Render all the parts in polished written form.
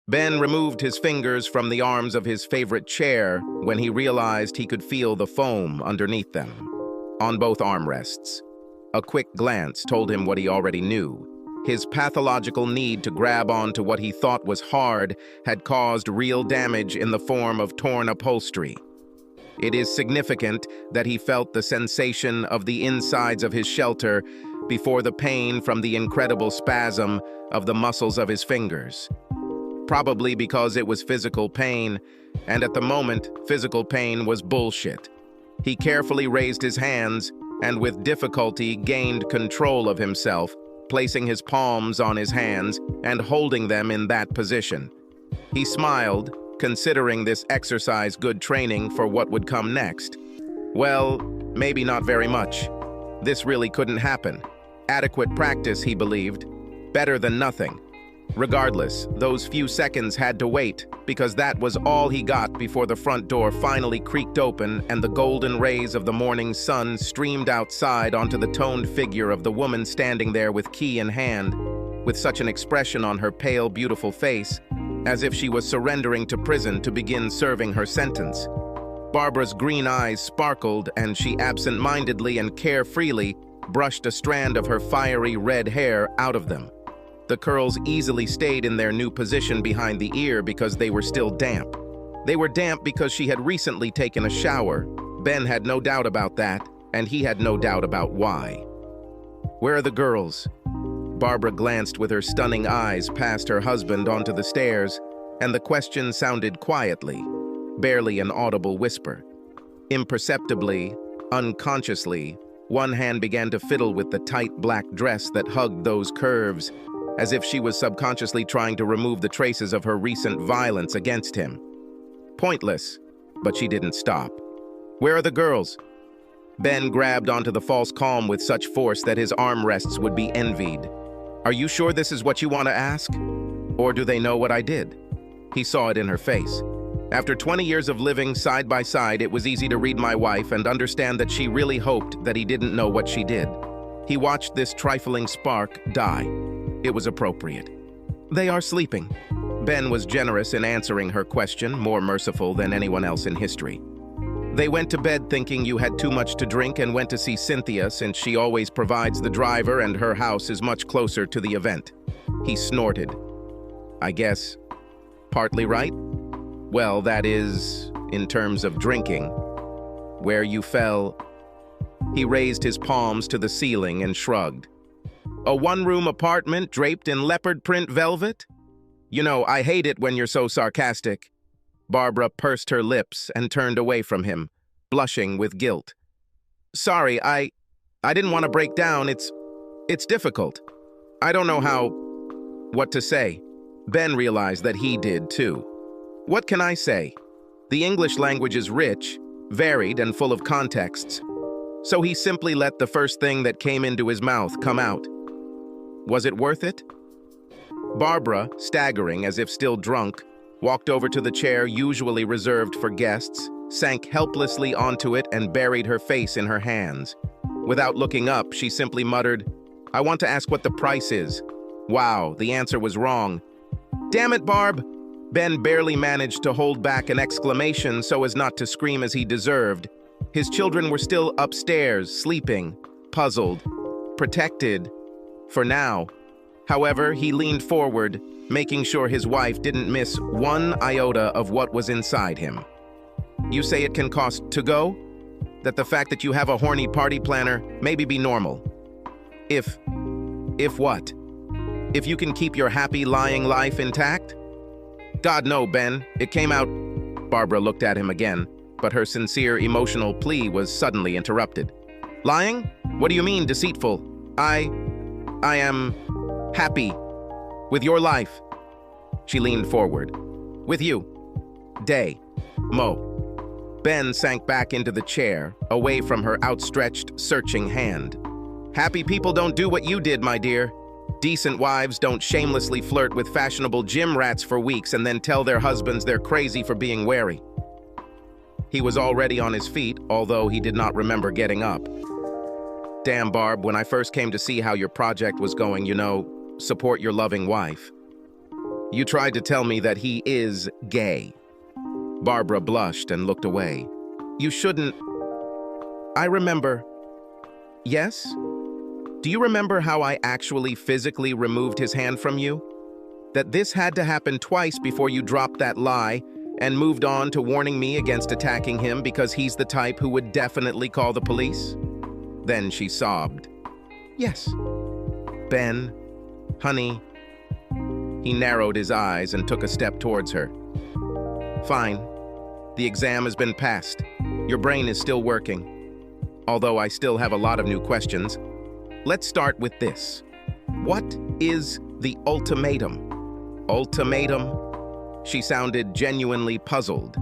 Ben removed his fingers from the arms of his favorite chair when he realized he could feel the foam underneath them, on both armrests. A quick glance told him what he already knew. His pathological need to grab onto what he thought was hard had caused real damage in the form of torn upholstery. It is significant that he felt the sensation of the insides of his shelter before the pain from the incredible spasm of the muscles of his fingers. Probably because it was physical pain, and at the moment, physical pain was bullshit. He carefully raised his hands and with difficulty gained control of himself, placing his palms on his hands and holding them in that position. He smiled, considering this exercise good training for what would come next. Well, maybe not very much. This really couldn't happen. Adequate practice, he believed. Better than nothing. Regardless, those few seconds had to wait, because that was all he got before the front door finally creaked open and the golden rays of the morning sun streamed outside onto the toned figure of the woman standing there with key in hand, with such an expression on her pale, beautiful face, as if she was surrendering to prison to begin serving her sentence. Barbara's green eyes sparkled, and she absent-mindedly and carefreely brushed a strand of her fiery red hair out of them. The curls easily stayed in their new position behind the ear because they were still damp. They were damp because she had recently taken a shower. Ben had no doubt about that, and he had no doubt about why. "Where are the girls?" Barbara glanced with her stunning eyes past her husband onto the stairs, and the question sounded quietly, barely an audible whisper. Imperceptibly, unconsciously, one hand began to fiddle with the tight black dress that hugged those curves, as if she was subconsciously trying to remove the traces of her recent violence against him. Pointless, but she didn't stop. "Where are the girls?" Ben grabbed onto the false calm with such force that his armrests would be envied. "Are you sure this is what you want to ask? Or do they know what I did?" He saw it in her face. After 20 years of living side by side, it was easy to read my wife and understand that she really hoped that he didn't know what she did. He watched this trifling spark die. It was appropriate. "They are sleeping." Ben was generous in answering her question, more merciful than anyone else in history. "They went to bed thinking you had too much to drink and went to see Cynthia since she always provides the driver and her house is much closer to the event." He snorted. "I guess partly right? Well, that is, in terms of drinking. Where you fell..." He raised his palms to the ceiling and shrugged. "A one-room apartment draped in leopard print velvet? You know, I hate it when you're so sarcastic." Barbara pursed her lips and turned away from him, blushing with guilt. "Sorry, I didn't want to break down. It's difficult. I don't know what to say." Ben realized that he did too. "What can I say? The English language is rich, varied, and full of contexts." So he simply let the first thing that came into his mouth come out. "Was it worth it?" Barbara, staggering as if still drunk, walked over to the chair usually reserved for guests, sank helplessly onto it, and buried her face in her hands. Without looking up, she simply muttered, "I want to ask what the price is." Wow, the answer was wrong. "Damn it, Barb!" Ben barely managed to hold back an exclamation so as not to scream as he deserved. His children were still upstairs, sleeping, puzzled, protected, for now. However, he leaned forward, making sure his wife didn't miss one iota of what was inside him. "You say it can cost to go? That the fact that you have a horny party planner maybe be normal? If what? If you can keep your happy lying life intact?" "God, no, Ben. It came out..." Barbara looked at him again, but her sincere emotional plea was suddenly interrupted. "Lying? What do you mean, deceitful? I am happy with your life." She leaned forward. "With you. Day. Mo." Ben sank back into the chair, away from her outstretched, searching hand. "Happy people don't do what you did, my dear. Decent wives don't shamelessly flirt with fashionable gym rats for weeks and then tell their husbands they're crazy for being wary." He was already on his feet, although he did not remember getting up. "Damn, Barb, when I first came to see how your project was going, support your loving wife." You tried to tell me that he is gay. Barbara blushed and looked away. You shouldn't. I remember. Yes? Do you remember how I actually physically removed his hand from you? That this had to happen twice before you dropped that lie and moved on to warning me against attacking him because he's the type who would definitely call the police? Then she sobbed. Yes. Ben, honey. He narrowed his eyes and took a step towards her. Fine. The exam has been passed. Your brain is still working. Although I still have a lot of new questions. Let's start with this. What is the ultimatum? Ultimatum? She sounded genuinely puzzled.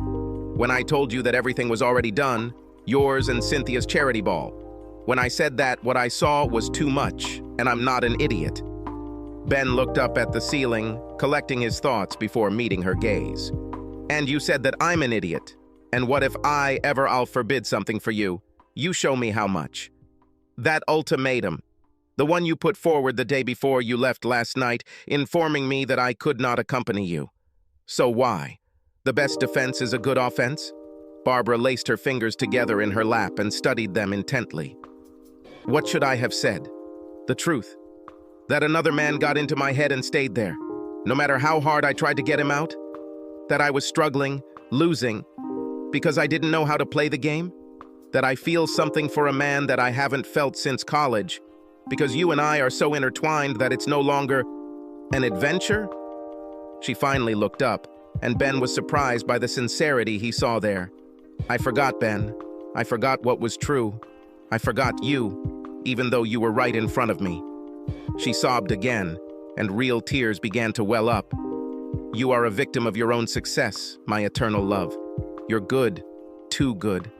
When I told you that everything was already done, yours and Cynthia's charity ball. When I said that what I saw was too much, and I'm not an idiot. Ben looked up at the ceiling, collecting his thoughts before meeting her gaze. And you said that I'm an idiot. And what if I'll forbid something for you? You show me how much. That ultimatum, the one you put forward the day before you left last night, informing me that I could not accompany you. So why? The best defense is a good offense? Barbara laced her fingers together in her lap and studied them intently. What should I have said? The truth. That another man got into my head and stayed there, no matter how hard I tried to get him out? That I was struggling, losing, because I didn't know how to play the game? That I feel something for a man that I haven't felt since college, because you and I are so intertwined that it's no longer an adventure? She finally looked up, and Ben was surprised by the sincerity he saw there. I forgot, Ben. I forgot what was true. I forgot you, even though you were right in front of me. She sobbed again, and real tears began to well up. You are a victim of your own success, my eternal love. You're good, too good.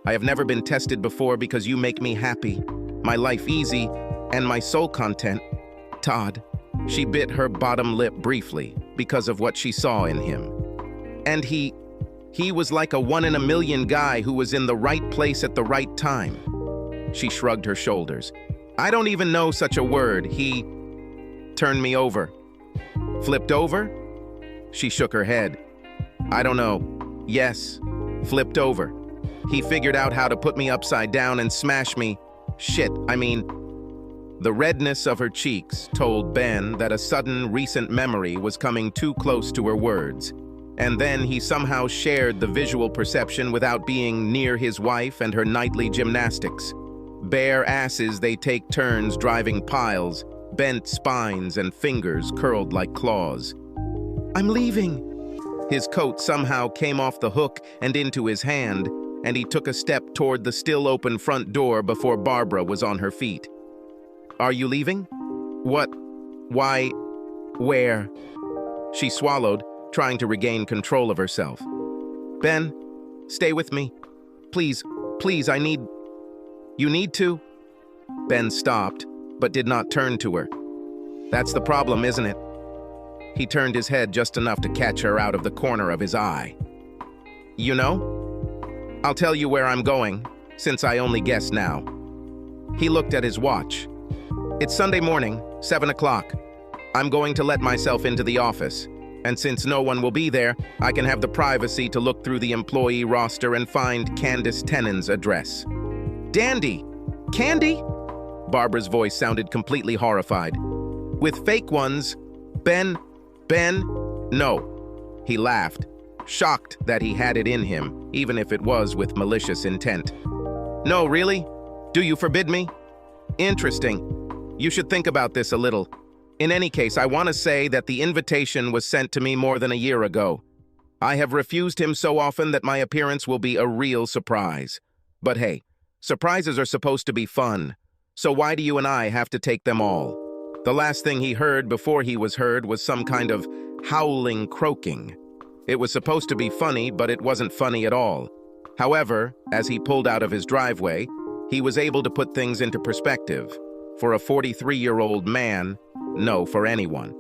I have never been tested before because you make me happy, my life easy, and my soul content. Todd. She bit her bottom lip briefly because of what she saw in him. And he was like a one-in-a-million guy who was in the right place at the right time. She shrugged her shoulders. I don't even know such a word. He turned me over. Flipped over? She shook her head. I don't know. Yes, flipped over. He figured out how to put me upside down and smash me. The redness of her cheeks told Ben that a sudden recent memory was coming too close to her words. And then he somehow shared the visual perception without being near his wife and her nightly gymnastics. Bare asses they take turns driving piles, bent spines and fingers curled like claws. I'm leaving. His coat somehow came off the hook and into his hand, and he took a step toward the still open front door before Barbara was on her feet. Are you leaving? What? Why? Where? She swallowed, trying to regain control of herself. Ben, stay with me. Please, I need... You need to? Ben stopped, but did not turn to her. That's the problem, isn't it? He turned his head just enough to catch her out of the corner of his eye. You know? I'll tell you where I'm going, since I only guess now. He looked at his watch. It's Sunday morning, 7 o'clock. I'm going to let myself into the office, and since no one will be there, I can have the privacy to look through the employee roster and find Candace Tennant's address. Dandy! Candy? Barbara's voice sounded completely horrified. With fake ones, Ben, no. He laughed, shocked that he had it in him, even if it was with malicious intent. No, really? Do you forbid me? Interesting. You should think about this a little. In any case, I want to say that the invitation was sent to me more than a year ago. I have refused him so often that my appearance will be a real surprise. But hey, surprises are supposed to be fun. So why do you and I have to take them all? The last thing he heard before he was heard was some kind of howling croaking. It was supposed to be funny, but it wasn't funny at all. However, as he pulled out of his driveway, he was able to put things into perspective. For a 43-year-old man, no, for anyone.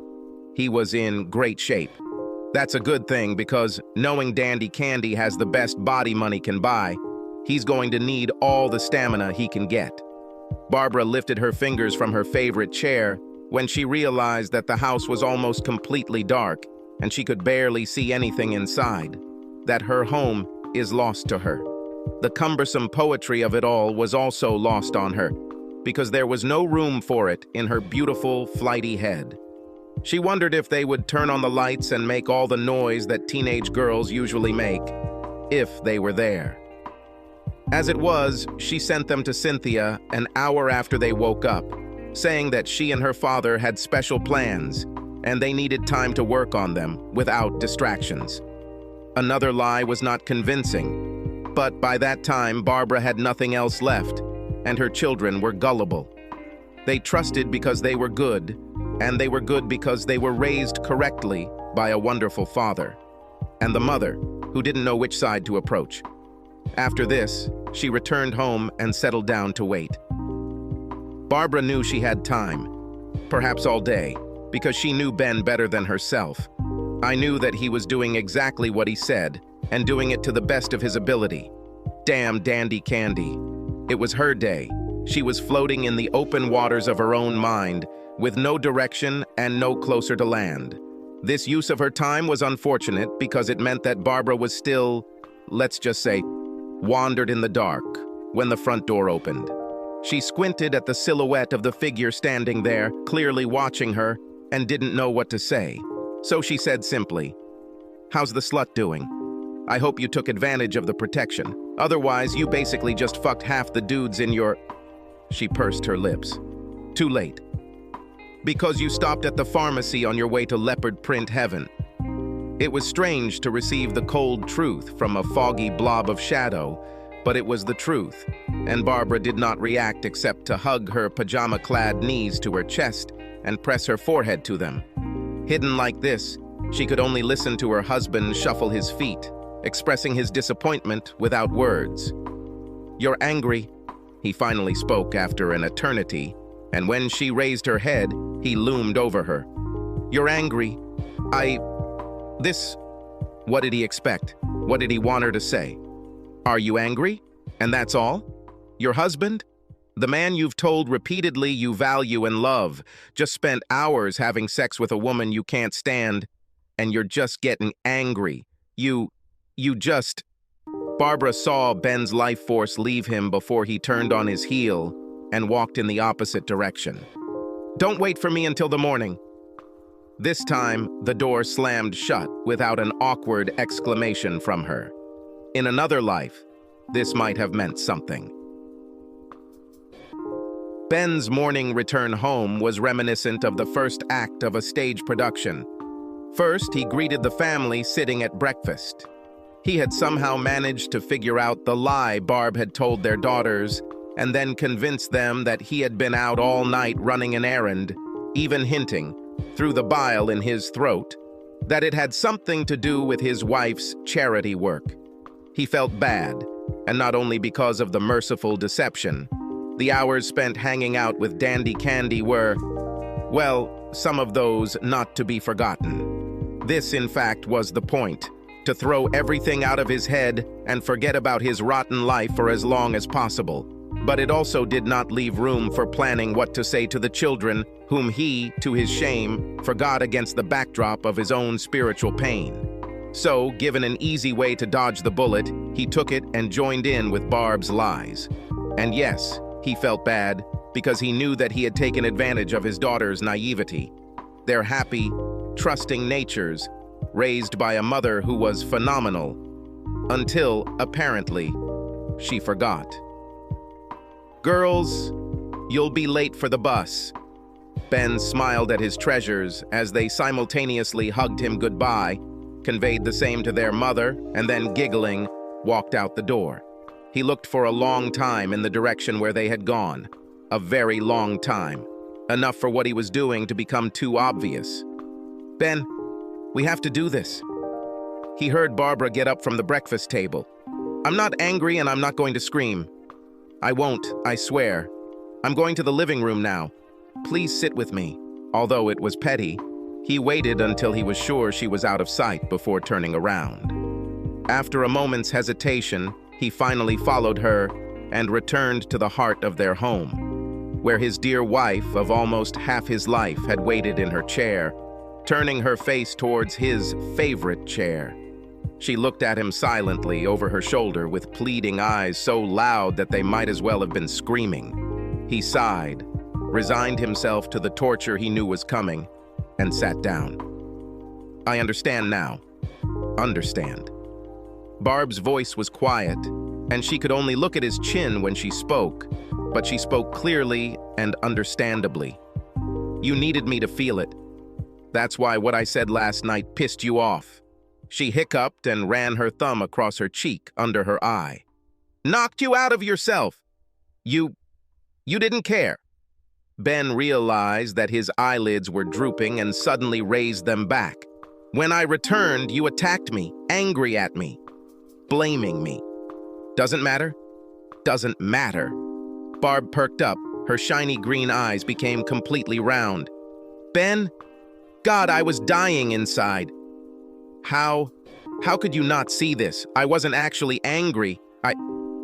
He was in great shape. That's a good thing because knowing Dandy Candy has the best body money can buy, he's going to need all the stamina he can get. Barbara lifted her fingers from her favorite chair when she realized that the house was almost completely dark and she could barely see anything inside, that her home is lost to her. The cumbersome poetry of it all was also lost on her, because there was no room for it in her beautiful, flighty head. She wondered if they would turn on the lights and make all the noise that teenage girls usually make, if they were there. As it was, she sent them to Cynthia an hour after they woke up, saying that she and her father had special plans, and they needed time to work on them without distractions. Another lie was not convincing, but by that time Barbara had nothing else left, and her children were gullible. They trusted because they were good, and they were good because they were raised correctly by a wonderful father, and the mother, who didn't know which side to approach. After this, she returned home and settled down to wait. Barbara knew she had time, perhaps all day, because she knew Ben better than herself. I knew that he was doing exactly what he said, and doing it to the best of his ability. Damn Dandy Candy. It was her day. She was floating in the open waters of her own mind, with no direction and no closer to land. This use of her time was unfortunate because it meant that Barbara was still, let's just say, wandered in the dark when the front door opened. She squinted at the silhouette of the figure standing there, clearly watching her, and didn't know what to say. So she said simply, "How's the slut doing? I hope you took advantage of the protection. Otherwise, you basically just fucked half the dudes in your..." She pursed her lips. "Too late. Because you stopped at the pharmacy on your way to leopard print heaven." It was strange to receive the cold truth from a foggy blob of shadow, but it was the truth, and Barbara did not react except to hug her pajama-clad knees to her chest and press her forehead to them. Hidden like this, she could only listen to her husband shuffle his feet, expressing his disappointment without words. "You're angry," he finally spoke after an eternity, and when she raised her head, he loomed over her. "You're angry. What did he expect? What did he want her to say? Are you angry? And that's all? Your husband? The man you've told repeatedly you value and love, just spent hours having sex with a woman you can't stand, and you're just getting angry. You just..." Barbara saw Ben's life force leave him before he turned on his heel and walked in the opposite direction. "Don't wait for me until the morning." This time, the door slammed shut without an awkward exclamation from her. In another life, this might have meant something. Ben's morning return home was reminiscent of the first act of a stage production. First, he greeted the family sitting at breakfast. He had somehow managed to figure out the lie Barb had told their daughters, and then convinced them that he had been out all night running an errand, even hinting, through the bile in his throat, that it had something to do with his wife's charity work. He felt bad, and not only because of the merciful deception. The hours spent hanging out with Dandy Candy were, well, some of those not to be forgotten. This, in fact, was the point, to throw everything out of his head and forget about his rotten life for as long as possible. But it also did not leave room for planning what to say to the children, whom he, to his shame, forgot against the backdrop of his own spiritual pain. So, given an easy way to dodge the bullet, he took it and joined in with Barb's lies. And yes, he felt bad because he knew that he had taken advantage of his daughter's naivety. Their happy, trusting natures, raised by a mother who was phenomenal, until, apparently, she forgot. "Girls, you'll be late for the bus." Ben smiled at his treasures as they simultaneously hugged him goodbye, conveyed the same to their mother, and then, giggling, walked out the door. He looked for a long time in the direction where they had gone. A very long time. Enough for what he was doing to become too obvious. "Ben, we have to do this." He heard Barbara get up from the breakfast table. "I'm not angry and I'm not going to scream. I won't, I swear. I'm going to the living room now. Please sit with me." Although it was petty, he waited until he was sure she was out of sight before turning around. After a moment's hesitation, he finally followed her and returned to the heart of their home, where his dear wife of almost half his life had waited in her chair, turning her face towards his favorite chair. She looked at him silently over her shoulder with pleading eyes so loud that they might as well have been screaming. He sighed, resigned himself to the torture he knew was coming, and sat down. I understand now. Understand. Barb's voice was quiet, and she could only look at his chin when she spoke, but she spoke clearly and understandably. You needed me to feel it. That's why what I said last night pissed you off. She hiccuped and ran her thumb across her cheek under her eye. Knocked you out of yourself. You didn't care. Ben realized that his eyelids were drooping and suddenly raised them back. When I returned, you attacked me, angry at me, blaming me. Doesn't matter? Doesn't matter. Barb perked up. Her shiny green eyes became completely round. Ben? God, I was dying inside. How could you not see this? I wasn't actually angry.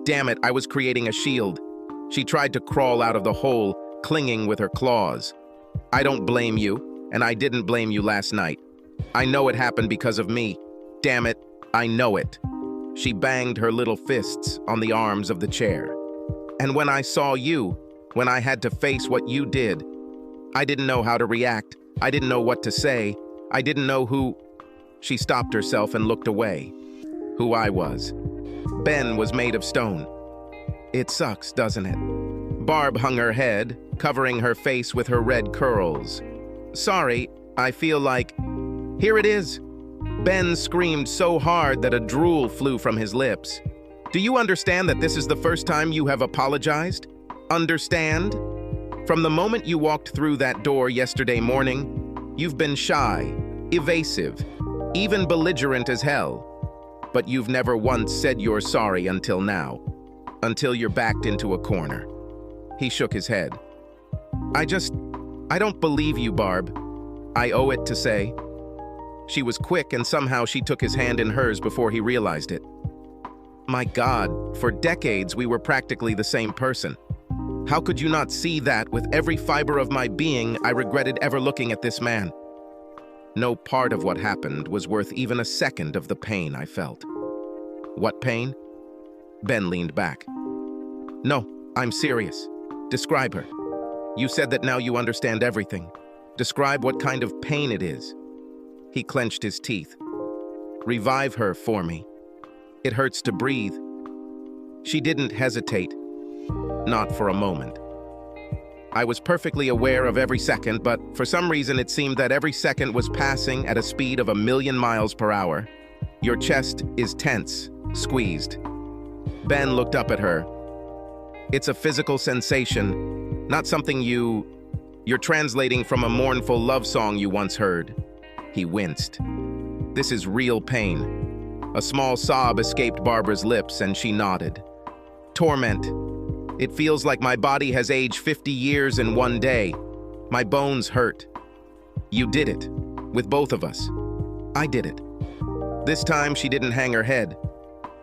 Damn it, I was creating a shield. She tried to crawl out of the hole, clinging with her claws. I don't blame you, and I didn't blame you last night. I know it happened because of me. Damn it, I know it. She banged her little fists on the arms of the chair. And when I saw you, when I had to face what you did, I didn't know how to react. I didn't know what to say. I didn't know who... She stopped herself and looked away. Who I was. Ben was made of stone. It sucks, doesn't it? Barb hung her head, covering her face with her red curls. Sorry, I feel like... Here it is. Ben screamed so hard that a drool flew from his lips. Do you understand that this is the first time you have apologized? Understand? From the moment you walked through that door yesterday morning, you've been shy, evasive, even belligerent as hell. But you've never once said you're sorry until now. Until you're backed into a corner. He shook his head. I don't believe you, Barb. I owe it to say. She was quick, and somehow she took his hand in hers before he realized it. My God, for decades we were practically the same person. How could you not see that with every fiber of my being I regretted ever looking at this man? No part of what happened was worth even a second of the pain I felt. What pain? Ben leaned back. No, I'm serious. Describe her. You said that now you understand everything. Describe what kind of pain it is. He clenched his teeth. Revive her for me. It hurts to breathe. She didn't hesitate. Not for a moment. I was perfectly aware of every second, but for some reason it seemed that every second was passing at a speed of 1,000,000 miles per hour. Your chest is tense, squeezed. Ben looked up at her. It's a physical sensation, not something you're translating from a mournful love song you once heard. He winced. This is real pain. A small sob escaped Barbara's lips and she nodded. Torment. It feels like my body has aged 50 years in one day. My bones hurt. You did it. With both of us. I did it. This time she didn't hang her head.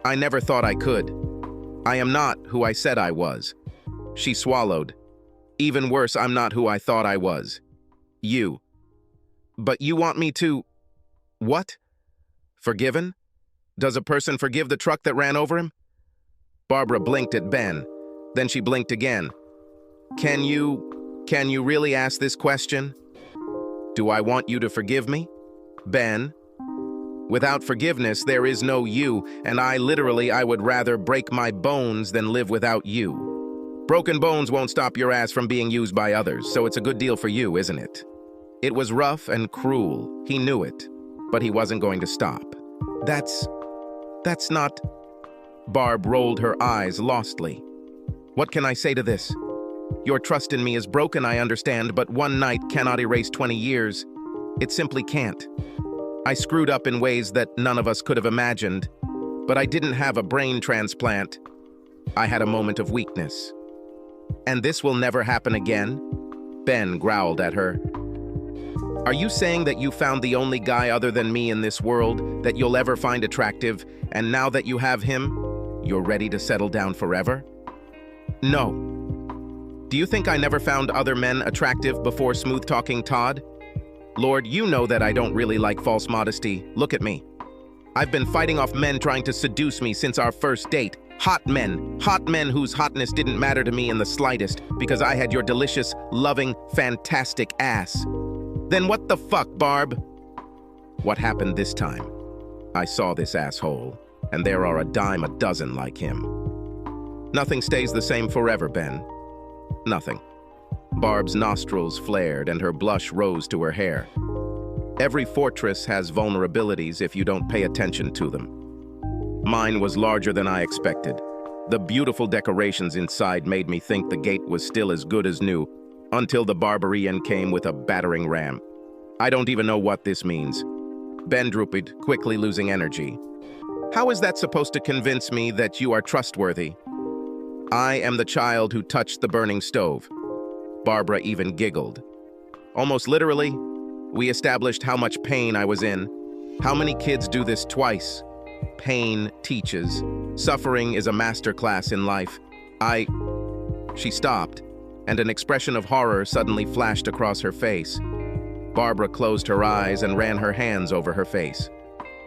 I never thought I could. I am not who I said I was. She swallowed. Even worse, I'm not who I thought I was. You. But you want me to... What? Forgiven? Does a person forgive the truck that ran over him? Barbara blinked at Ben. Then she blinked again. Can you really ask this question? Do I want you to forgive me? Ben? Without forgiveness, there is no you, and I would rather break my bones than live without you. Broken bones won't stop your ass from being used by others, so it's a good deal for you, isn't it? It was rough and cruel. He knew it, but he wasn't going to stop. That's not... Barb rolled her eyes lostly. What can I say to this? Your trust in me is broken, I understand, but one night cannot erase 20 years. It simply can't. I screwed up in ways that none of us could have imagined, but I didn't have a brain transplant. I had a moment of weakness. And this will never happen again? Ben growled at her. Are you saying that you found the only guy other than me in this world that you'll ever find attractive, and now that you have him, you're ready to settle down forever? No. Do you think I never found other men attractive before smooth-talking Todd? Lord, you know that I don't really like false modesty. Look at me. I've been fighting off men trying to seduce me since our first date. Hot men whose hotness didn't matter to me in the slightest because I had your delicious, loving, fantastic ass. Then what the fuck, Barb? What happened this time? I saw this asshole, and there are a dime a dozen like him. Nothing stays the same forever, Ben. Nothing. Barb's nostrils flared and her blush rose to her hair. Every fortress has vulnerabilities if you don't pay attention to them. Mine was larger than I expected. The beautiful decorations inside made me think the gate was still as good as new, until the barbarian came with a battering ram. I don't even know what this means. Ben drooped, quickly losing energy. How is that supposed to convince me that you are trustworthy? I am the child who touched the burning stove. Barbara even giggled. Almost literally, we established how much pain I was in. How many kids do this twice? Pain teaches. Suffering is a masterclass in life. She stopped, and an expression of horror suddenly flashed across her face. Barbara closed her eyes and ran her hands over her face.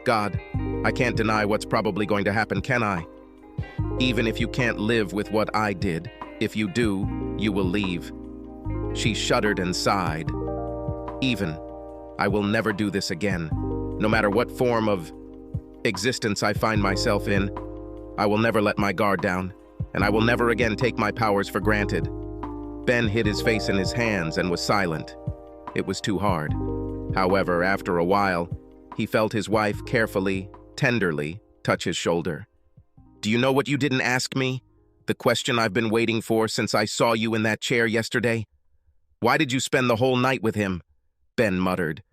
God, I can't deny what's probably going to happen, can I? Even if you can't live with what I did, if you do, you will leave. She shuddered and sighed. I will never do this again. No matter what form of existence I find myself in, I will never let my guard down, and I will never again take my powers for granted. Ben hid his face in his hands and was silent. It was too hard. However, after a while, he felt his wife carefully, tenderly, touch his shoulder. Do you know what you didn't ask me? The question I've been waiting for since I saw you in that chair yesterday? Why did you spend the whole night with him? Ben muttered.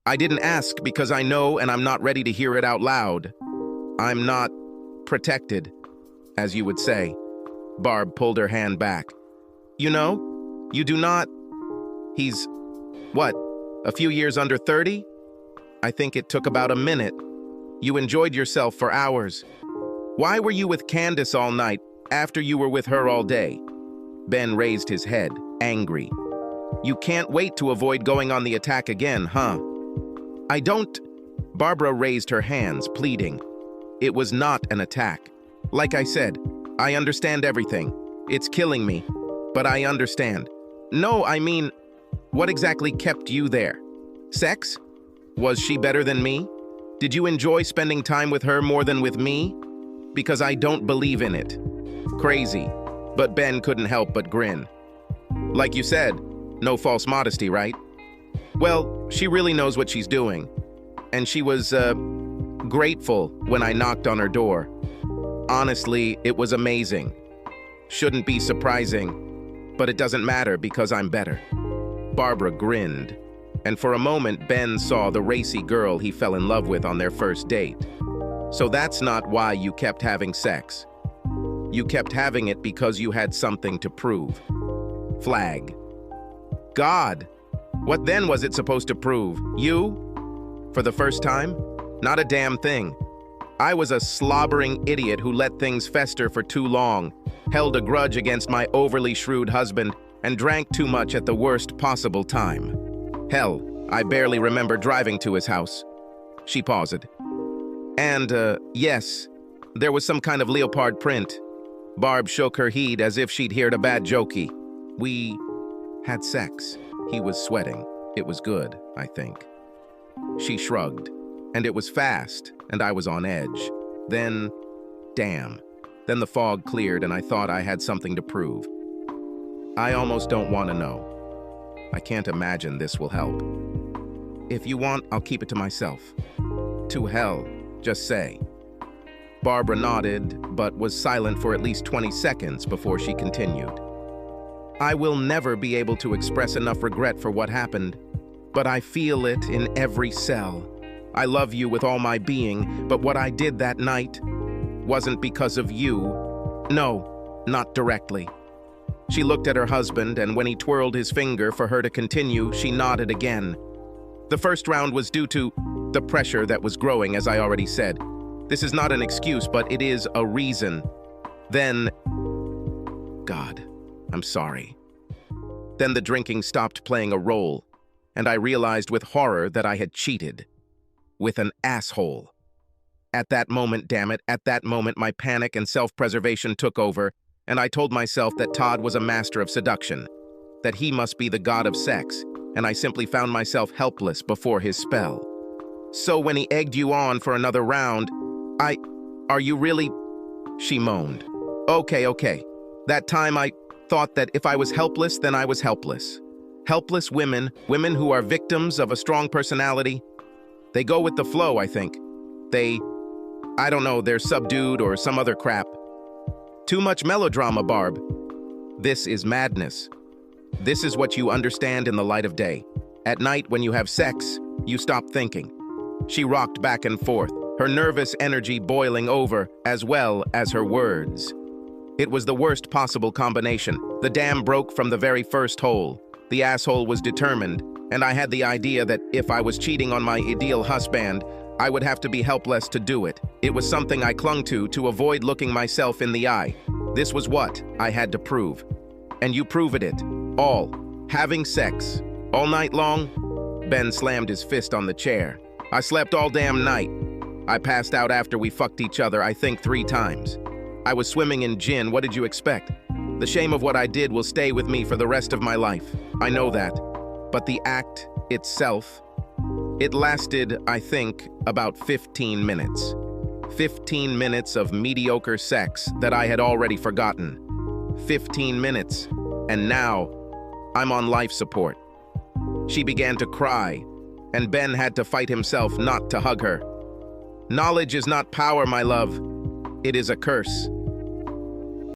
I didn't ask because I know and I'm not ready to hear it out loud. I'm not protected, as you would say. Barb pulled her hand back. You know, you do not... He's, what, a few years under 30? I think it took about a minute. You enjoyed yourself for hours. Why were you with Candace all night after you were with her all day? Ben raised his head, angry. You can't wait to avoid going on the attack again, huh? I don't... Barbara raised her hands, pleading. It was not an attack. Like I said, I understand everything. It's killing me, but I understand. No, I mean, what exactly kept you there? Sex? Was she better than me? Did you enjoy spending time with her more than with me? Because I don't believe in it. Crazy, but Ben couldn't help but grin. Like you said, no false modesty, right? Well, she really knows what she's doing. And she was, grateful when I knocked on her door. Honestly, it was amazing. Shouldn't be surprising, but it doesn't matter because I'm better. Barbara grinned, and for a moment Ben saw the racy girl he fell in love with on their first date. So that's not why you kept having sex. You kept having it because you had something to prove. Flag. God! What then was it supposed to prove? You? For the first time? Not a damn thing. I was a slobbering idiot who let things fester for too long, held a grudge against my overly shrewd husband, and drank too much at the worst possible time. Hell, I barely remember driving to his house. She paused. And, yes, there was some kind of leopard print. Barb shook her head as if she'd heard a bad jokey. We had sex. He was sweating. It was good, I think. She shrugged, and it was fast, and I was on edge. Then, damn. Then the fog cleared, and I thought I had something to prove. I almost don't want to know. I can't imagine this will help. If you want, I'll keep it to myself. To hell, just say. Barbara nodded, but was silent for at least 20 seconds before she continued. I will never be able to express enough regret for what happened, but I feel it in every cell. I love you with all my being, but what I did that night wasn't because of you. No, not directly. She looked at her husband, and when he twirled his finger for her to continue, she nodded again. The first round was due to the pressure that was growing, as I already said. This is not an excuse, but it is a reason. Then, God, I'm sorry. Then the drinking stopped playing a role, and I realized with horror that I had cheated. With an asshole. At that moment, damn it, at that moment my panic and self-preservation took over, and I told myself that Todd was a master of seduction, that he must be the god of sex, and I simply found myself helpless before his spell. So when he egged you on for another round, are you really? She moaned. Okay. That time I thought that if I was helpless, then I was helpless. Helpless women who are victims of a strong personality, they go with the flow, I think. I don't know, they're subdued or some other crap. Too much melodrama, Barb. This is madness. This is what you understand in the light of day. At night, when you have sex, you stop thinking. She rocked back and forth, her nervous energy boiling over, as well as her words. It was the worst possible combination. The dam broke from the very first hole. The asshole was determined, and I had the idea that if I was cheating on my ideal husband, I would have to be helpless to do it. It was something I clung to avoid looking myself in the eye. This was what I had to prove. And you proved it. All. Having sex. All night long? Ben slammed his fist on the chair. I slept all damn night. I passed out after we fucked each other, I think 3 times. I was swimming in gin, what did you expect? The shame of what I did will stay with me for the rest of my life. I know that. But the act itself, it lasted, I think, about 15 minutes. 15 minutes of mediocre sex that I had already forgotten. 15 minutes, and now I'm on life support. She began to cry, and Ben had to fight himself not to hug her. Knowledge is not power, my love. It is a curse.